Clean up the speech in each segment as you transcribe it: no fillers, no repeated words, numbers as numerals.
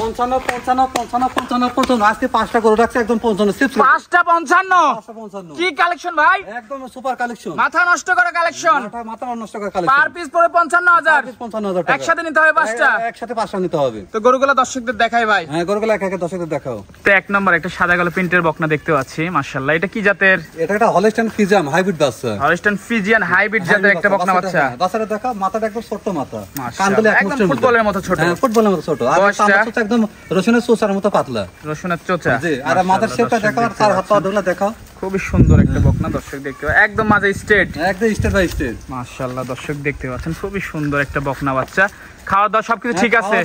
55 55 55 55 55 আজকে 5টা গরু রাখছে একদম 55 চিপস 5টা 55 কি কালেকশন ভাই একদম সুপার কালেকশন মাথা নষ্ট করা কালেকশন মাথা নষ্ট করা কালেকশন পার পিস পড়ে 55000 55000 টাকা একসাথে নিতে হবে 5টা একসাথে 5টা নিতে হবে তো গরুগুলো দর্শকদের দেখাই ভাই হ্যাঁ গরুগুলো এক এক দর্শকদের দেখাও তো এক নাম্বার একটা সাদা কালো প্রিন্টের বকনা দেখতে পাচ্ছি মাশাআল্লাহ এটা কি জাতের এটা একটা হলস্টাইন ফ্রিজিয়ান হাইব্রিড বাচ্চা হলস্টাইন ফ্রিজিয়ান হাইব্রিড জাতের একটা বকনা বাচ্চা বাচ্চাটা দেখা মাথাটা একদম ছোট মাথা কানগুলো একদম ফুটবলের মতো ছোট হ্যাঁ ফুটবলের মতো ছোট আর চামড়াটা একদম রসুনের চোচার মতো পাতলা রসুনের চোচা জি আর মাথার শেপটা দেখাও আর তার হাত পা গুলো দেখাও খুবই সুন্দর একটা বকনা দর্শক দেখতে পাচ্ছেন একদম মাঝে স্ট্রেট একদম স্টেপ বাই স্টেপ মাশাআল্লাহ দর্শক দেখতে পাচ্ছেন খুবই সুন্দর একটা বকনা বাচ্চা খাওয়া দাওয়া সবকিছু ঠিক আছে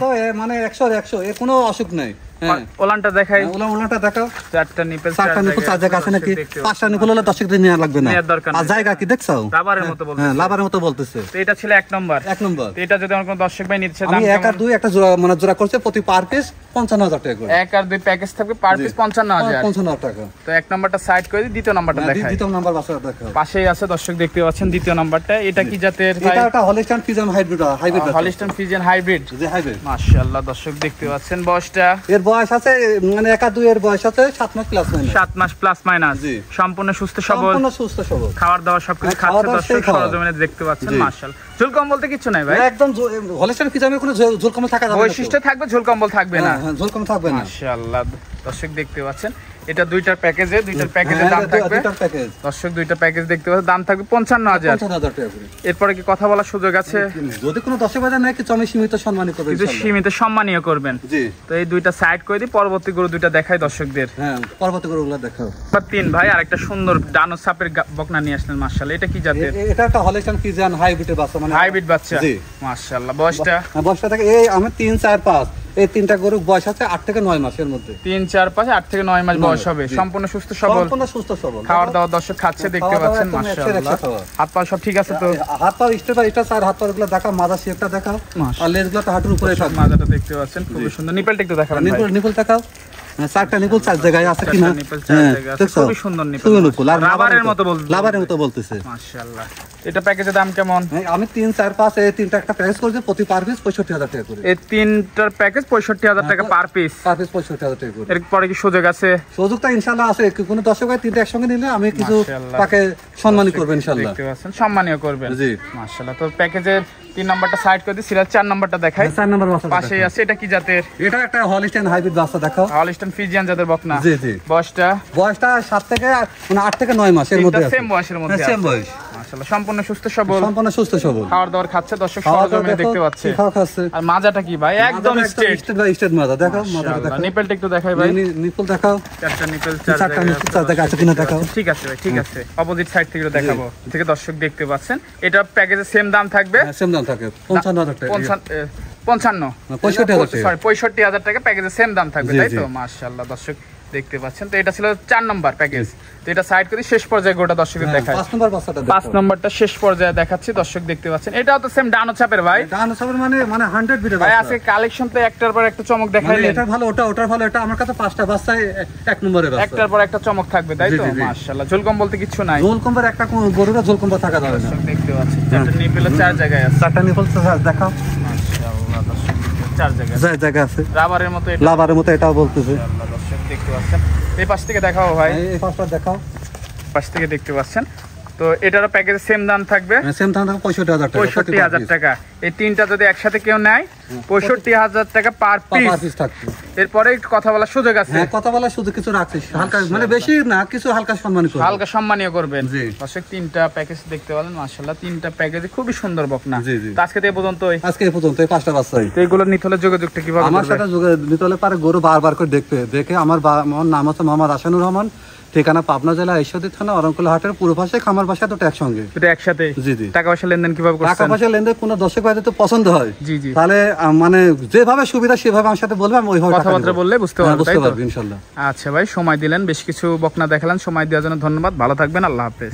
মানে 100 এর কোনো অসুখ নাই হ্যাঁ ওলানটা দেখাই ওলানটা দেখাও চারটা নিপল চার জায়গা আছে নাকি পাঁচটা নিপল হলে 10 দিন নেওয়া লাগবে না আর জায়গা কি দেখছো রাবারের মতো বলতেছে হ্যাঁ রাবারের মতো বলতেছে তো এটা ছিল এক নাম্বার তো এটা যদি আমার কোনো দর্শক ভাই নিতে চায় দাম আমি এক আর দুই একটা জোড়া মানে জোড়া করছে প্রতি পার পিস 55000 টাকা করে এক আর দুই প্যাকেজ থাকবে পার পিস 55000 টাকা তো এক নাম্বারটা সাইড করে দিই দ্বিতীয় নাম্বারটা দেখাই দ্বিতীয় নাম্বার বাচ্চাটা দেখাও পাশেই আছে দর্শক দেখতে পাচ্ছেন দ্বিতীয় নাম্বারটা এটা কি জাতের ভাই এটা একটা Holstein Friesian hybrid Holstein Friesian hybrid জি হাইব্রিড মাশাআল্লাহ দর্শক দেখতে পাচ্ছেন বয়সটা এর বয়স আছে মানে এক আর দুই এর বয়স আছে 7 মাস প্লাস মাইনাস 7 মাস প্লাস মাইনাস সম্পূর্ণ সুস্থ সবল খাবার দাবার সবকিছু খাচ্ছে দর্শক সরজমিনে দেখতে পাচ্ছেন মাশাআল্লাহ ঝুল কম্বল বলতে কিছু নাই ভাই একদম হলস্টাইন ফ্রিজিয়ানের কোনো ঝুল কম্বল থাকা যাবে না বৈশিষ্ট্য থাকবে ঝুল কম্বল থাকবে না হ্যাঁ ঝুল কম্বল থাকবে না মাশাআল্লাহ দর্শক দেখতে পাচ্ছেন এটা দুইটার প্যাকেজে দাম থাকবে দর্শক দুইটা প্যাকেজ দেখতে পাচ্ছেন দাম থাকবে 55000 টাকা করে এরপরে কি কথা বলার সুযোগ আছে যদি কোনো দর্শক ভাই নাকি আমি সীমিত সম্মানী করবেন কিন্তু সীমিত সম্মানীয় করবেন জি তো এই দুইটা সাইড করে দিই পরবর্তী গরু দুইটা দেখাই দর্শকদের হ্যাঁ পরবর্তী গরুগুলো দেখাও বা তিন ভাই আরেকটা সুন্দর ডানো সাপের বকনা নিয়ে আসলেন মাশাআল্লাহ এটা কি জাতের এটা একটা হলস্টাইন ফ্রিজিয়ান হাইব্রিড বাচ্চা মানে হাইব্রিড বাচ্চা জি মাশাআল্লাহ বয়সটা থেকে এই আমি 3 4 5 এই তিনটা গরু বয়স আছে 8 থেকে 9 মাসের মধ্যে 3 4 5 8 থেকে 9 মাস বয়স হবে সম্পূর্ণ সুস্থ সবল খাওয়ার দাওয়া দর্শক খাচ্ছে দেখতে পাচ্ছেন মাশাআল্লাহ হাত পা সব ঠিক আছে তো হাত পা স্টেপ এটা স্যার হাত পা গুলো দেখাও মাথা শেপটা দেখাও আর লেজগুলো তো হাঁটুর উপরে থাকবে মাথাটা দেখতে পাচ্ছেন খুব সুন্দর নিপলটা একটু দেখাবেন ভাই নিপল দেখাও চারটা নিপল চার জায়গায় আছে কিনা খুব সুন্দর নিপল রাবারের মতো বলতেছে মাশাআল্লাহ এটা প্যাকেজের দাম কেমন আমি 3 4 5 এই তিনটা একটা প্যাকেজ করেছি প্রতি পার পিস 65000 টাকা করে এই তিনটার প্যাকেজ 65000 টাকা পার পিস 65000 টাকা করে এরপরে কি সুযোগ আছে সুযোগটা ইনশাআল্লাহ আছে কোনো দর্শক ভাই তিনটা একসঙ্গে নিলে আমি কিছু তাকে সম্মানী করব ইনশাআল্লাহ দেখতে পাচ্ছেন সম্মানীয় করবেন জি মাশাআল্লাহ তো প্যাকেজের 3 নাম্বারটা সাইড করে দিই সিরিয়াল 4 নাম্বারটা দেখাই 4 নাম্বার বাচ্চা পাশেই আছে এটা কি জাতের এটা একটা হলস্টাইন হাইব্রিড বাচ্চা দেখাও হলস্টাইন ফ্রিজিয়ান জাতের বকনা জি জি বয়সটা 7 থেকে মানে 8 থেকে 9 মাসের মধ্যে আছে সেম বয়সের মধ্যে আছে সেম বয়স মাশাআল্লাহ সম্পূর্ণ সুস্থ সবল খাওয়ার দাওয়ার খাচ্ছে দর্শক সরজমিনে দেখতে পাচ্ছে আর মাজাটা কি ভাই একদম স্ট্রেট মাজা দেখাও মাজাটা দেখাও নিপলটা একটু দেখাই ভাই নিপল দেখাও চারটা নিপল চার জায়গা আছে কিনা দেখাও ঠিক আছে ভাই ঠিক আছে অপোজিট সাইড থেকে দেখাবো থেকে দর্শক দেখতে পাচ্ছেন এটা প্যাকেজে সেম দাম থাকবে সেম দাম থাকবে 55000 টাকা 65000 টাকা প্যাকেজে সেম দাম থাকবে তাই তো মাশাআল্লাহ দর্শক দেখতে পাচ্ছেন তো এটা ছিল 4 নাম্বার প্যাকেজ তো এটা সাইড করে শেষ পর্যায়ে গোটা দর্শকদের দেখাই 5 নাম্বার বাচ্চাটা দেখো 5 নাম্বারটা শেষ পর্যায়ে দেখাচ্ছি দর্শক দেখতে পাচ্ছেন এটাও তো সেম ডানো চাপের ভাই ডানো চাপের মানে 100 বিটের ভাই আছে কালেকশন তো একটার পর একটা চমক দেখাইলেন এটা ভালো ওটার ভালো এটা আমার কাছে 5টা বাচ্চাই এক নম্বরের বাচ্চা একটার পর একটা চমক থাকবে তাই তো মাশাআল্লাহ ঝুলকম বলতে কিছু নাই ঝুলকম্বর একটা গরুরা ঝুলকম্ব থাকা যাবে না দেখতে পাচ্ছেন চারটা নিপল চার জায়গায় আছে চারটা নিপল দেখাও মাশাআল্লাহ দর্শক চার জায়গা আছে রাবারের মতো এটাও বলতেছে মাশাআল্লাহ দর্শক দেখতে পাচ্ছেন এই পাশ থেকে দেখাও ভাই এই পাশটা দেখাও পাশ থেকে দেখতে পাচ্ছেন তো এটারও প্যাকেজে সেম দাম থাকবে সেম দাম থাকবে 65000 টাকা এই তিনটা যদি একসাথে কেউ নেয় 65000 টাকা পার পিস থাকবে এরপরে কথা বলার সুযোগ আছে হ্যাঁ কথা বলার সুযোগ কিছু রাখছিস হালকা মানে বেশি না কিছু হালকা সম্মানীয় করবেন দর্শক তিনটা প্যাকেজ দেখতে পেলেন মাশাআল্লাহ তিনটা প্যাকেজে খুবই সুন্দর বকনা আজকে এই পর্যন্তই 5টা বাচ্চাই তো এগুলো নিতে হলে যোগাযোগটা কিভাবে আমার সাথে যোগাযোগ নিতে হলে পারে গরু বারবার করে দেখে আমার নাম হচ্ছে মোহাম্মদ আসানুর রহমান ঠিকানা পাবনা জেলা ঈশ্বরদী থানা অরঙ্কুল হাটের পূর্ব পাশে খামার পাশে দুটো একসঙ্গে একসাথে জি জি টাকা পয়সা লেনদেন কিভাবে করছেন টাকা পয়সা লেনদেন কোনো দর্শক ভাইদের তো পছন্দ হয় জি জি তাহলে মানে যেভাবে সুবিধা সেভাবে আমার সাথে বলবে আমি ওইভাবে কথাবার্তা বললে বুঝতে পারবো ইনশাআল্লাহ আচ্ছা ভাই সময় দিলেন বেশ কিছু বকনা দেখালেন সময় দেওয়ার জন্য ধন্যবাদ ভালো থাকবেন আল্লাহ হাফেজ